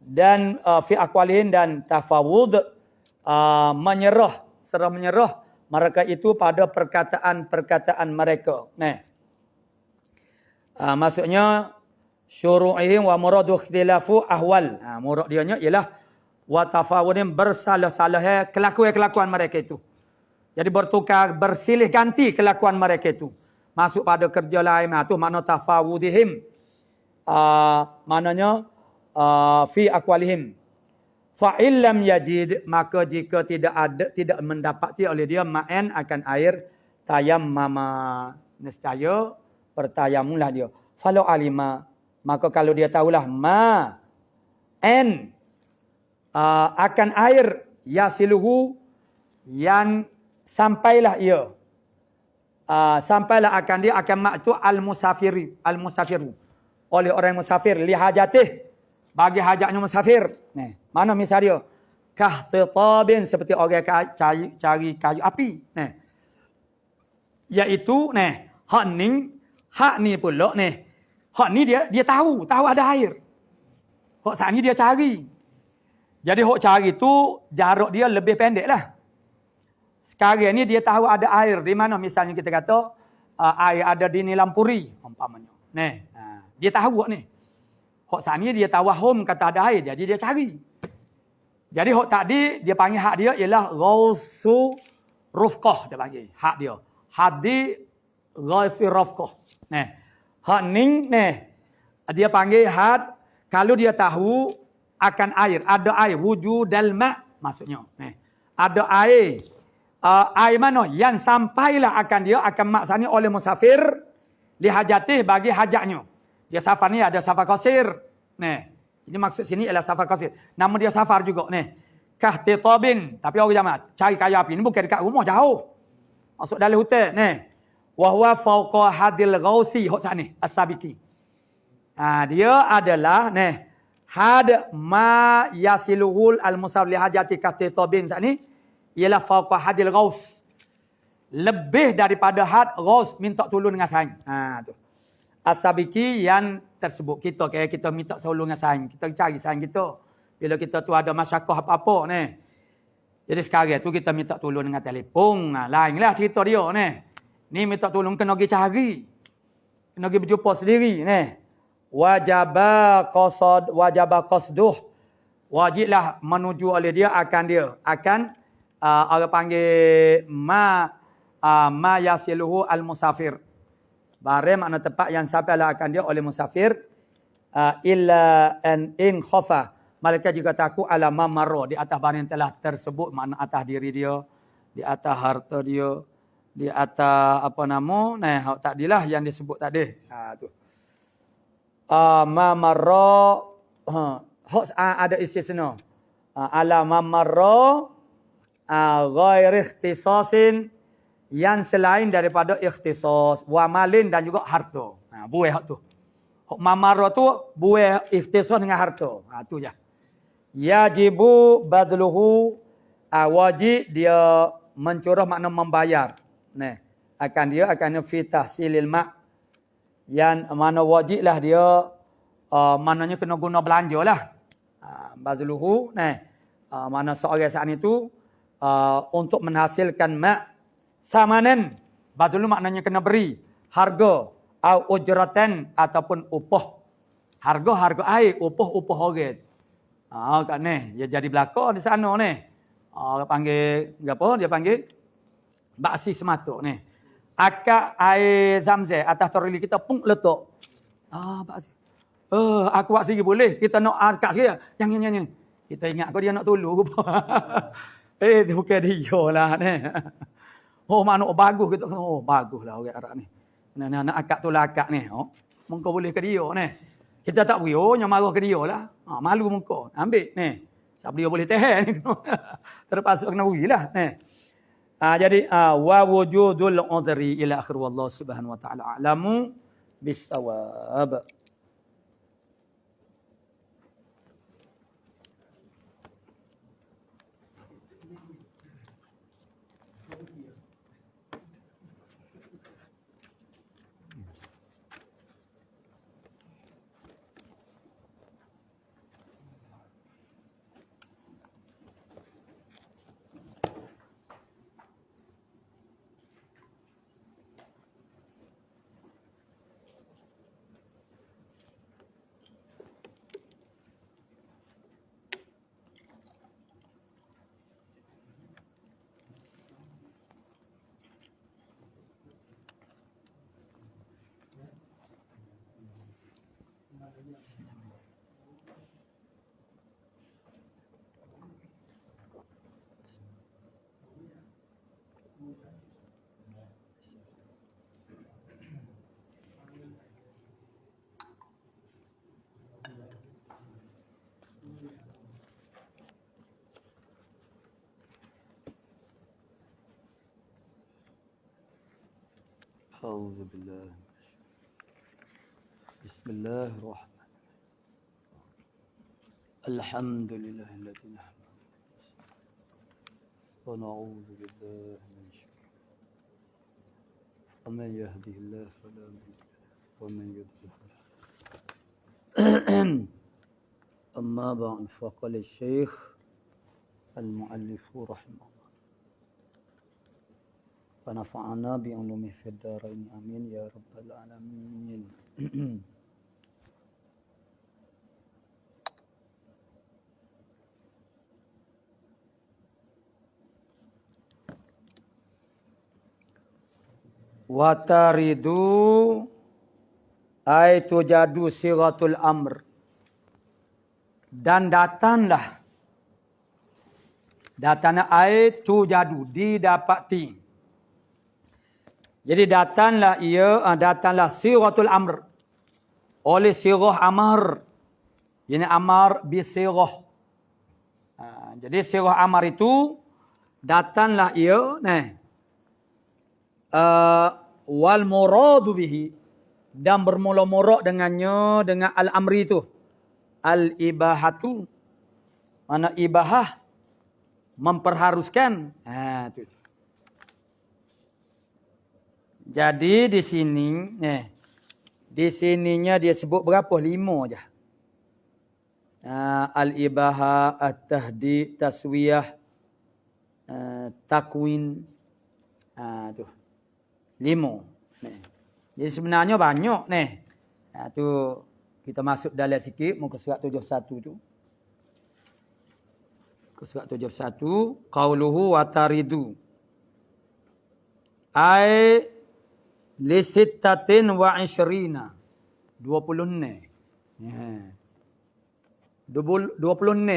dan fi aqwalihim dan tafawud menyerah mereka itu pada perkataan mereka. Maksudnya syuru'ihim wa muradu ikhtilafu ahwal. Murad dia ialah wa tafawudihim bersalah-salah kelakuan mereka itu. Jadi bertukar bersilih ganti kelakuan mereka itu. Masuk pada kerja lain tu makna tafawudihim. Maknanya fi aqwalihim fa illam yajid maka jika tidak mendapati oleh dia ma'an akan air tayammama nescaya bertayamumlah dia falau alima maka kalau dia tahulah akan air yasiluhu yang sampailah ia sampailah akan dia akan mak tu al-musafiru oleh orang musafir lihajatih bagi hajatnya musafir. Mana misal dia? Kahtitabin seperti orang cari kayu api. Iaitu hak ni pula hak ni dia tahu ada air. Hak saat ni dia cari. Jadi hak cari tu jarak dia lebih pendek lah. Sekarang ni dia tahu ada air di mana misalnya kita kata air ada di Nilampuri umpamanya. Dia tahu hak ni. Hak saat ni dia tawahum kata ada air, jadi dia cari. Jadi hak tadi dia panggil hak dia ialah ghawsu rufqah dia panggil hak dia. Hadi ghawsi rufqah. Hak ning dia panggil had kalau dia tahu akan air, ada air wujudal ma maksudnya. Ada air. Air mana yang sampailah akan dia akan maksani oleh musafir lihajatih bagi hajatnya. Dia safar ni ada safar qasir. Ini maksud sini ialah safar qasir. Nama dia safar juga kahtitabin, tapi orang jamak cari kayu api ni bukan dekat rumah, jauh. Masuk dalam hutan wa huwa fawqa hadil ghausi hok sani as-sabiki. Dia adalah had ma yasiluhul al-musafir lihajati kahtitabin sani ialah fawqa hadil ghaus. Lebih daripada had ghaus minta tolong dengan saing. Tu. As-sabiki yang tersebut kita kita minta tolong dengan saing. Kita cari saing kita. Bila kita tu ada masyarakat apa-apa Jadi sekarang tu kita minta tolong dengan telefon. Lainlah cerita dia Ni minta tolong kena pergi cari. Kena pergi berjumpa sendiri Wajaba qasduh. Wajiblah menuju oleh dia akan orang panggil ma yasiluhu al-musafir. Barang makna tempat yang sampai akan dia oleh musafir. Illa an in khafa. Malaikat juga takut ala mamarro. Di atas barang yang telah tersebut. Makna atas diri dia. Di atas harta dia. Di atas apa nama. Tak dilah yang disebut tadi. Tu. Mamarro. Ada istisna. Ala mamarro. Ghairi ikhtisasin yang selain daripada ikhtisas wa malin dan juga harta. Buih hak tu. Hak mamara tu buih ikhtisas dengan harta. Tu je. Yajibu badluhu wajib dia mencurah makna membayar. Akan fi tahsilil ma yang mana wajiblah dia maknanya kena guna belanjalah. Badluhu mana seorang saat itu untuk menghasilkan samanan. Badulu maknanya kena beri harga au ujratan ataupun upah. Harga air, upah orang. Kat dia jadi belaka di sana dia panggil apa? Dia panggil baksi semata Akak air Zamzam atas terili kita pun letak. Baksi. Aku buat sendiri boleh. Kita nak akak sekali. Jangan. Kita ingat kau dia nak tolong. Bukan dia lah mana bagus kita. Baguslah orang Arab ni. Nak akak tu lah akak ni. Muka boleh ke dia Kita tak beri. Yang marah ke dia lah. Malu muka. Ambil Sebab dia boleh tahan. Terpaksa kena beri lah jadi wa wujudul udhri ila akhir wallahu subhanahu wa ta'ala a'lamu bis-shawab. أعوذ بالله. بسم الله الرحمن الرحيم. الحمد لله الذي نحمده ونعوذ بالله من شرور ومن يهده الله فلا مضل له ومن يضلل فلا هادي له. أما بعد فقال الشيخ المؤلف رحمه الله ونفعنا بعلومه في الدارين آمين يا رب العالمين. Wataridu Ai tujadu siratul amr. Dan datanglah. Datanglah ai tujadu, didapati. Jadi datanglah datanglah siratul amr. Oleh sirah amar. Ini amar bisirah. Jadi sirah amar itu datanglah ia wal muradu bihi, dan bermula-mula dengannya dengan al-amri itu. Al-ibahatu, mana ibahah, memperharuskan. Itu. Jadi di sini di sininya dia sebut berapa? 5 aja. Al-ibaha, at-tahdi, taswiyah, takwin. Tu 5. Jadi sebenarnya banyak tu kita masuk dalam sikit muka surat 71 tu. Muka surat 71 qauluhu wa taridu. Ai li sittatin wa 20. 26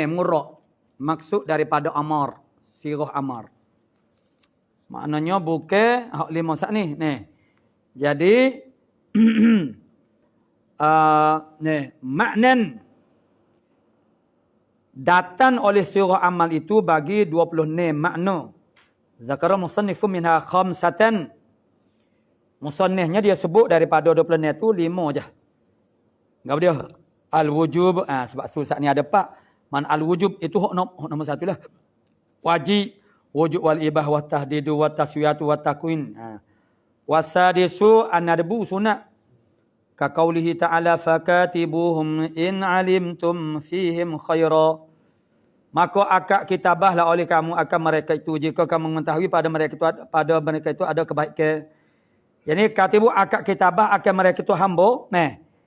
murad maksud daripada amar, sirah amar. Maknanya bukan hak 5 sat ni. Jadi maknan datang oleh sirah amal itu bagi 26 makna. Zakara musannifu minha khamsatan. Musannifnya dia sebut daripada 26 itu 5 aja. Enggak dia? Al-wujub, sebab saat ni ada 4. Man al-wujub itu hak nombor 1 lah. Wajib, wujub wal ibah wa tahdidu wa taswiyatu wa takwin. Wasadisu an-nadbu sunat. Ka qaulihi ta'ala fakatibuhum in alimtum fihim khaira. Maka akad kitabahlah oleh kamu akan mereka itu jika kamu mengetahui pada mereka itu ada kebaikan. Jadi katibu akad kitabah akan mereka itu hamba.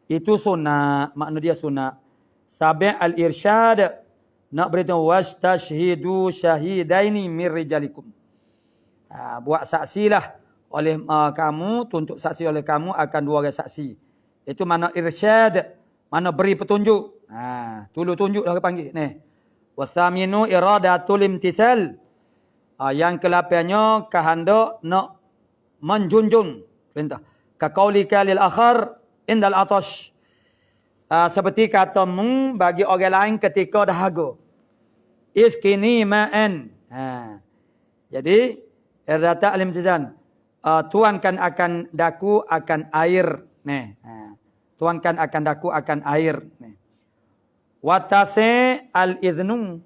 Itu sunat, makna dia sunat. Sabi' al-irsyad, nak beritahu wastashhidu syahidaini min rijalikum. Buat saksilah oleh kamu, tuntut saksi oleh kamu akan 2 orang saksi. Itu makna irsyad, makna beri petunjuk. Tulu tunjuk dah panggil. Wathaminu iradatul imtithal. Yang ke-8-nya kehendak nak menjunjung perintah. Ka qaulika lil akhar indal atash. Seperti katamu bagi orang lain ketika dahaga. Iskini ma'an. Jadi irdata al-imtizan. Tuankan akan daku akan air. Tuankan akan daku akan air. Watase al-idhnu.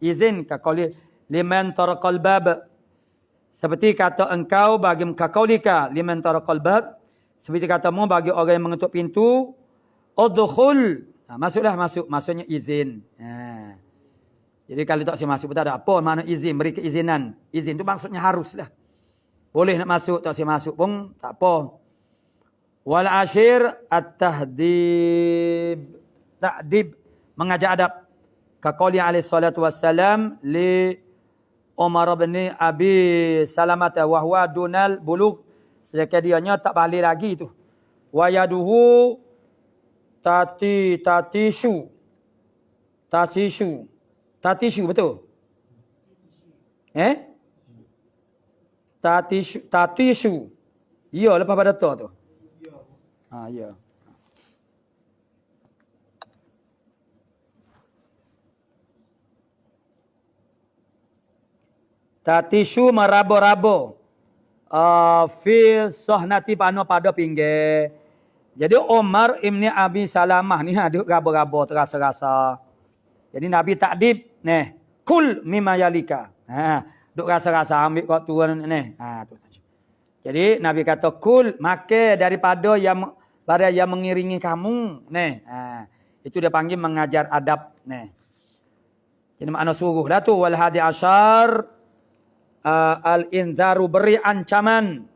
Izin kaqali liman taraqal bab. Seperti kata engkau bagi kaqaulika liman taraqal bab. Seperti katamu bagi orang yang mengetuk pintu, udkhul. Masuklah, masuk. Maksudnya izin. Jadi kalau tak saya masuk pun tak ada apa. Mana izin, beri keizinan. Izin tu maksudnya haruslah. Boleh nak masuk, tak saya masuk pun tak apa. Wal ashir at-tahdib. Ta'dib, mengajak adab. Kaqali alaihi salatu wassalam li Umar bin Abi Salamah wa huwa dunal bulugh. Sedangkan dianya tak balik lagi tu. Wayaduhu tatishu. Tatishu betul? Tatishu. Ya lepas pada ta tu. Ya. Tatishu meraba-raba. Fi sahnati pano pada pinggir. Jadi Umar ibn Abi Salamah ni duk raba-raba terasa-rasa. Jadi Nabi takdib, kul mimma yalika. Duk rasa-rasa ambil kau tuan tu. Jadi Nabi kata kul makan daripada yang mengiringi kamu. Itu dia panggil mengajar adab. Jadi makna suruh dah tu wal hadi asyar. Al-inzaru beri ancaman.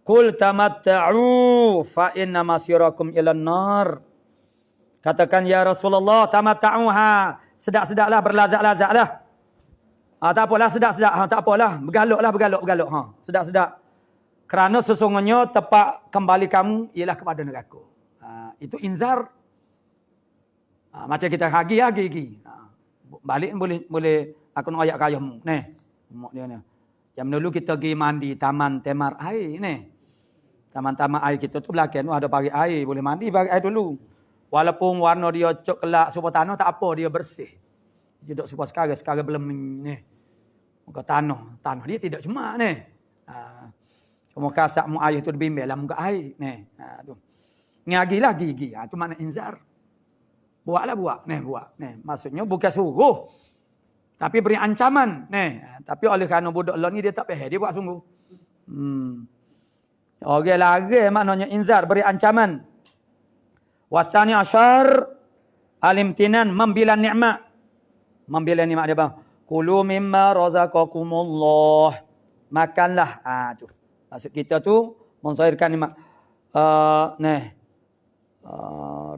Qul tamatta'u fa inna masirakum ilan nar. Katakan ya Rasulullah tamatta'uha. Sedap-sedaplah, berlazat-lazatlah. Tak apalah, sedap-sedap. Tak apalah, bergaluk. Sedap-sedap. Kerana sesungguhnya tempat kembali kamu ialah kepada neraka. Itu inzar. Macam kita gigi. Balik boleh aku nak ayak kayahmu. Mak dia ni. Jam dulu kita pergi mandi taman temar air ni. Taman-taman air kita tu belakang tu ada pagi air, boleh mandi pagi air dulu. Walaupun warna dia coklat super tanah tak apa, dia bersih. Dia duduk super sekarang belum ni. Muka tanah dia tidak cuma ni. Cuma kasak mu air tu dibimbing dalam muka air ni. Tu. Ngagilah gigi. Tu makna inzar. Buat. Maksudnya bukan suruh. Tapi beri ancaman. Tapi oleh kerana budak Allah ni dia tak faham, dia buat sungguh. Orang lari maknanya inzar, beri ancaman. Wasani asyar alimtinan, membilan nikmat. Membilan nikmat dia bang. Kulu mimma razaqakumullah. Makanlah. Tu. Maksud kita tu mensahirkan nikmat.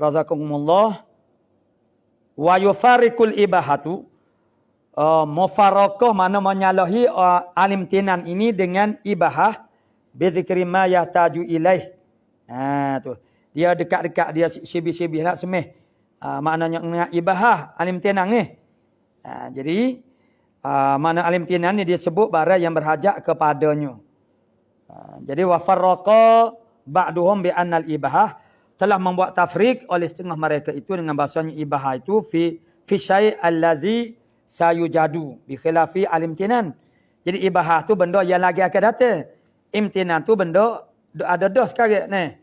Razaqakumullah. Wa yufarikul ibahatu. Mufarakah mana menyalahi alimtinan ini dengan ibahah. Bizikri ma yahtaju ilaih. Tu. Dia dekat-dekat, dia sibih-sibih nak semeh. Maknanya dengan ibahah alim tinang ni. Jadi makna alim tinang ni dia sebut barang yang berhajat kepadanya. Jadi wa farraqa ba'duhum bi annal ibahah, telah membuat tafrik oleh setengah mereka itu dengan bahasanya ibahah itu fi syai' allazi sayujadu bi khilafi alim tinan. Jadi ibahah tu benda yang lagi akan datang. Imtinan tu benda ada dah sekarang ni.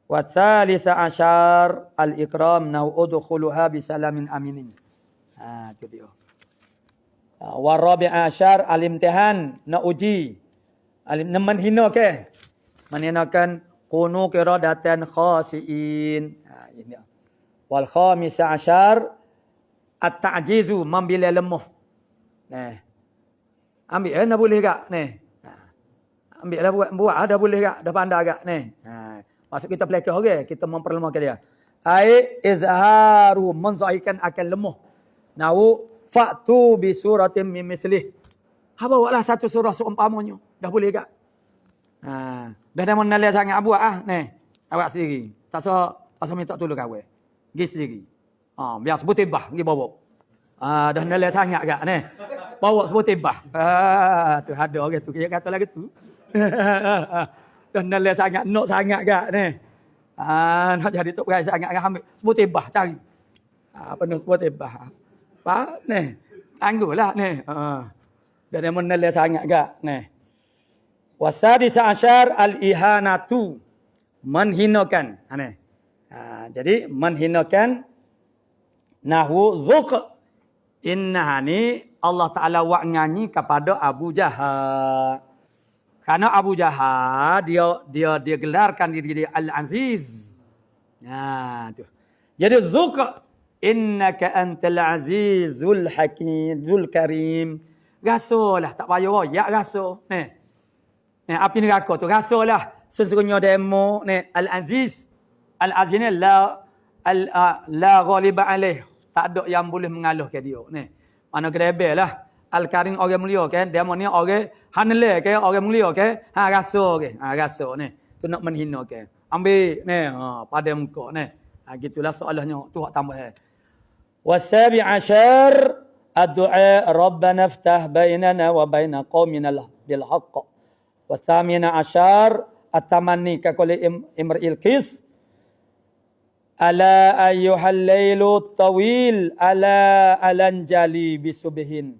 Wa tsalisa asyar al-ikram nau udkhuluha bi salamin aminin. Tu dia. Wa rabi' asyar al-imtihan na uji. Menghina ke? Menhinakan kunu qiradatan khasiin. Ini. Wal khamisa asyar at-ta'jizu, membela lemah. Ambil nak boleh tak? Ambil dah buat dah boleh tak? Dah pandai tak? Maksud kita pelakah orang, kita memperlemahkan dia. Ai izharu, menzahirkan akan lemah. Nau fa'tu bi suratin min mislih. Bawalah satu surah seumpamanya. Dah boleh tak? Dah dah menalai sangat buat awak sendiri. Tak usah minta tolong kawan. Pergi sendiri. Biar sebut tibah pergi bawa. Dah nalai sangat tak bawa sebut tibah. Tu ada orang tu kata lagi tu. Dah nalai sangat, nak sangat tak nak jadi tok berai sangat ambil sebut tibah cari. Penuh sebut tibah. Apa anggulah dah dah menalai sangat tak Wasadisa asyar al-ihanatu, menhinakan. Jadi menhinakan nahwu zuq. Inna ni Allah Ta'ala wak nyanyi kepada Abu Jahal. Karena Abu Jahal dia gelarkan diri dia Al-Aziz. Tu. Jadi zuq innaka antal azizul hakim zul karim. Rasalah tak payah royak rasa. Api neraka tu rasalah sesungguhnya demo Al-Aziz. Al-Aziz ni la ghaliba alaih. Tak ada yang boleh mengalahkan dia. Mana kedebel lah. Al-Karim orang mulia kan. Demo ni orang hanle ke orang mulia ke. Rasa ke. Rasa tu nak menghina ke. Ambil pada muka gitulah soalannya tu hak tambah. Wasabi asyar ad-du'a rabbana iftah bainana wa baina qaumina bil haqq. Wathamina asyar at-tamanni ka qali imril qis ala ayyuhal lailu tawil ala alanjali bisubhin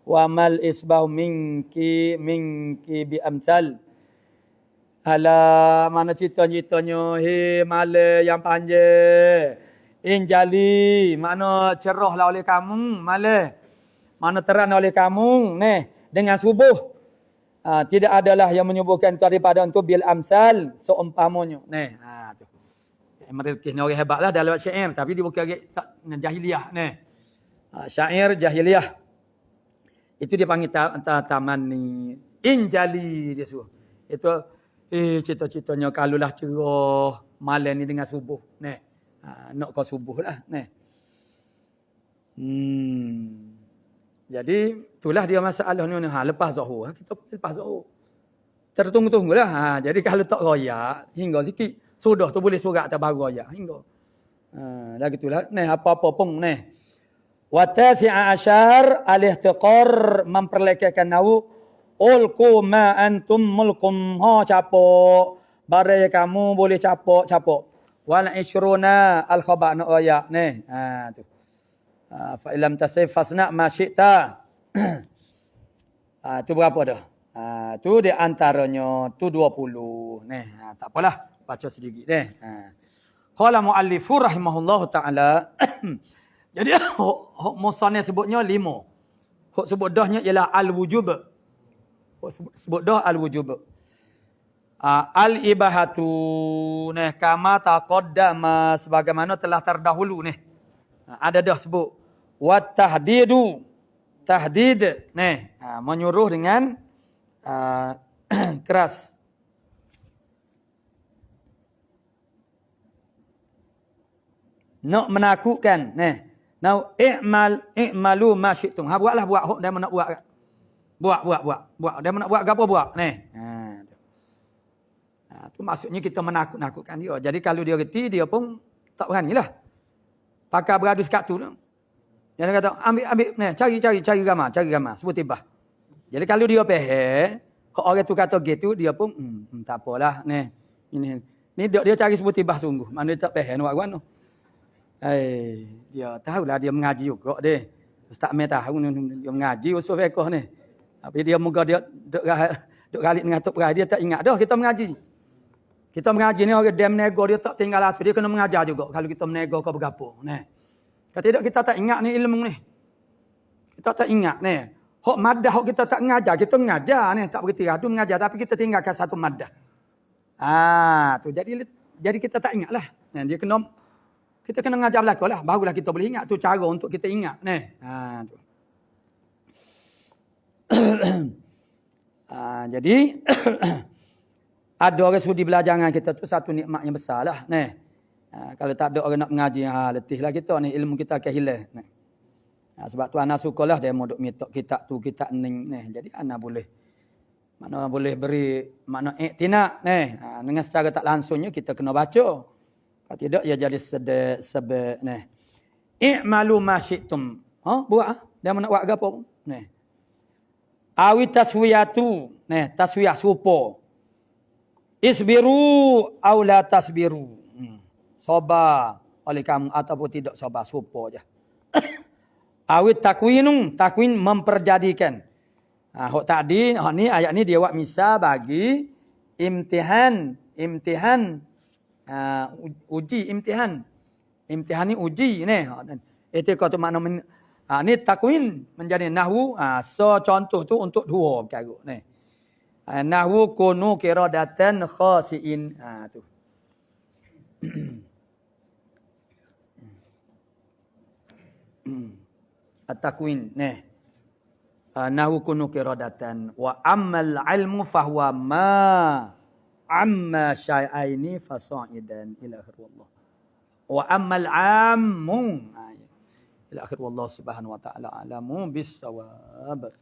wa mal isbahu minki bi amsal. Ala mana ceritanya malam yang panjang injali, mana cerahlah oleh kamu malam, mana terang oleh kamu dengan subuh. Tidak adalah yang menyubuhkan daripada untuk bil amsal seumpamanya. Tu. Imrul Qis ni orang hebatlah dalam syair, tapi dia bukan tak jahiliah syair jahiliah. Itu dia panggil taman ni injali dia suruh. Itu cita-citanya kalulah cerah malam ni dengan subuh nak kau subuh lah Jadi itulah dia masalah ni lepas zuhur kita lepas zuhur tertunggu-tunggulah. Jadi kalau tak royak hingga sikit Sudah tu boleh surat atas baru ayat. Hingga. Lagi tu lah. Nah, apa-apa pun. Nah. Wa tasi'a asyar al-ihtiqar memperlekehkan nahu ulqu ma antum mulkum ha capok baraya kamu boleh capok wal ishruna al-khabar na ayat ni tu fa ilam tasif fasna ma syi'ta tu berapa dah tu di antaranya tu 20 ni tak apalah baca sedikit ni qala muallifu rahimahullahu taala. Jadi hok musannif sebutnya 5. Hok sebut dahnya ialah al-wujub. Hok sebut dah al-wujub. Al-ibahatu nah kama taqaddama sebagaimana telah terdahulu ni. Ada dah sebut. Wat tahdidu tahdid nah menyuruh dengan keras. Nak menakutkan nah. Now i'malu ma syi'tum. Buatlah hok dia nak buat. Buat. Dia nak buat apa buat ni. Tu maksudnya kita menakut-nakutkan dia. Jadi kalau dia reti dia pun tak beranilah. Pakai beradus kat tu. Dia kata ambil ni cari gambar sebut tibah. Jadi kalau dia faham, hok orang tu kata gitu dia pun tak apalah ni. Ini dia cari sebut tibah sungguh. Mana dia tak faham buat mana. Dia tahulah dia mengaji juga dia. Ustaz Meh tahu dia mengaji usul fiqh ni. Tapi dia muka dia duk galik dengan tok perai dia tak ingat dah kita mengaji. Kita mengaji ni orang dem nego dia tak tinggal asal dia kena mengajar juga kalau kita menego ke berapa ni. Kalau tidak kita tak ingat ni ilmu ni. Kita tak ingat ni. Hok madah hok kita tak mengajar, kita mengajar ni tak bererti tu mengajar tapi kita tinggalkan satu madah. Tu jadi kita tak ingatlah. Dia kena kita kena mengajar belakang lah. Barulah kita boleh ingat. Tu cara untuk kita ingat. Tu. Jadi, ada orang sudi belajar dengan kita tu satu nikmat yang besar lah. Kalau tak ada orang nak mengaji, letihlah kita ni. Ilmu kita akan hilang. Sebab tu anak sukalah dia mau duk mitok kitab tu, kitab ning. Jadi anak boleh. Mana boleh beri makna iktinak. Dengan secara tak langsungnya kita kena baca. Kalau tidak, ia jadi sebab ni. I'malu ma syi'tum. Buat. Dia nak buat apa? Awi taswiyatu. Taswiyah serupa. Isbiru aw la tasbiru. Sabar oleh kamu ataupun tidak sabar. Serupa je. Awi takwin memperjadikan. Hok tadi, ni ayat ni dia buat misal bagi imtihan. Uji imtihan ni uji ni itu kata makna ni takwin menjadi nahwu so contoh tu untuk dua perkara ni nahwu kunu qiradatan khasiin tu at-takwin ni nahwu kunu qiradatan wa ammal ilmu fahuwa ma amma syai'aini fasa'idan ila akhir wallah. Wa ammal ammu ila akhir wallah subhanahu wa ta'ala alamu bis sawab.